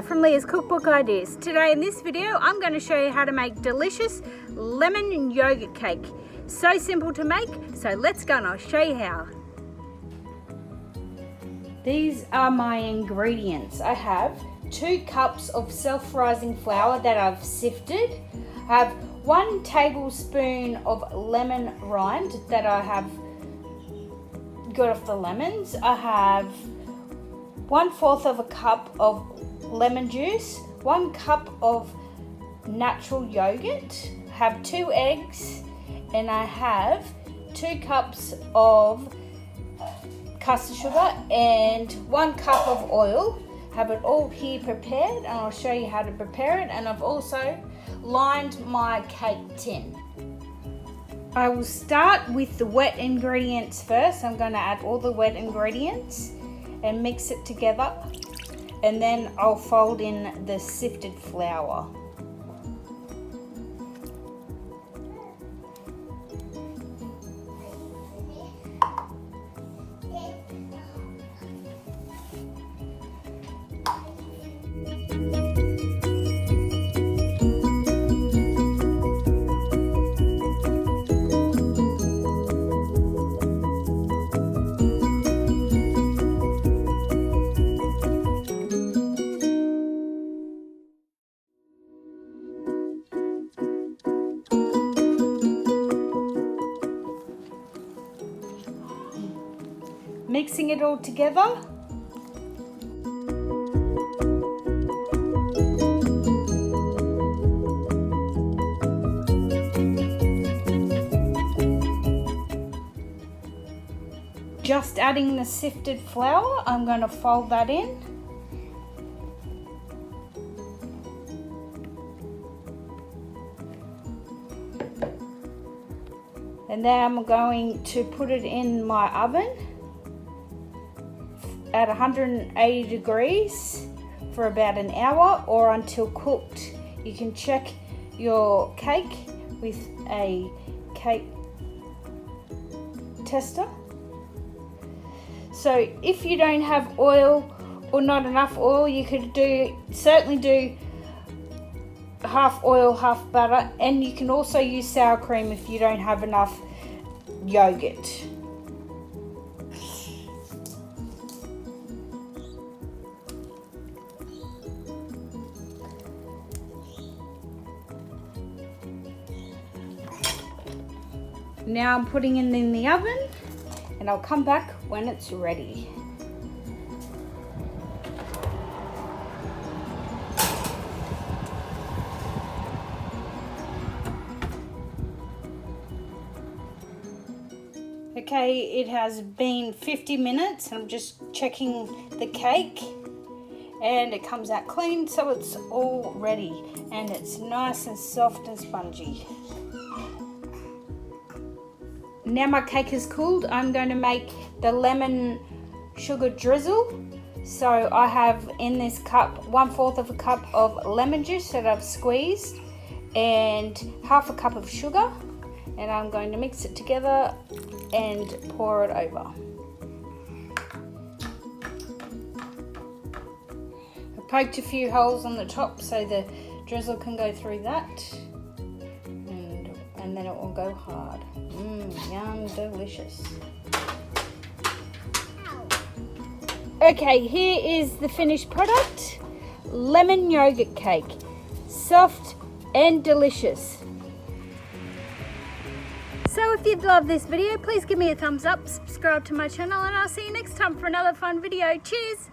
Leah from Leah's Cookbook Ideas. Today in this video I'm going to show you how to make delicious lemon yogurt cake. So simple to make, so let's go and I'll show you how. These are my ingredients. I have 2 cups of self-rising flour that I've sifted. I have 1 tablespoon of lemon rind that I have got off the lemons. I have 1/4 of a cup of lemon juice, 1 cup of natural yogurt, I have 2 eggs, and I have 2 cups of castor sugar and 1 cup of oil. Have it all here prepared, and I'll show you how to prepare it. And I've also lined my cake tin. I will start with the wet ingredients first. I'm going to add all the wet ingredients and mix it together, and then I'll fold in the sifted flour. Mixing it all together. Just adding the sifted flour, I'm going to fold that in. And then I'm going to put it in my oven at 180 degrees for about an hour or until cooked. You can check your cake with a cake tester. So if you don't have oil or not enough oil, you could certainly do half oil, half butter, and you can also use sour cream if you don't have enough yogurt. Now I'm putting it in the oven, and I'll come back when it's ready. Okay, it has been 50 minutes, and I'm just checking the cake, and it comes out clean, so it's all ready, and it's nice and soft and spongy. Now my cake is cooled, I'm going to make the lemon sugar drizzle. So I have in this cup 1/4 of a cup of lemon juice that I've squeezed and half a cup of sugar, and I'm going to mix it together and pour it over. I poked a few holes on the top so the drizzle can go through that, and then it will go hard. Yum, delicious. Okay, here is the finished product. Lemon yogurt cake. Soft and delicious. So if you've loved this video, please give me a thumbs up, subscribe to my channel, and I'll see you next time for another fun video. Cheers!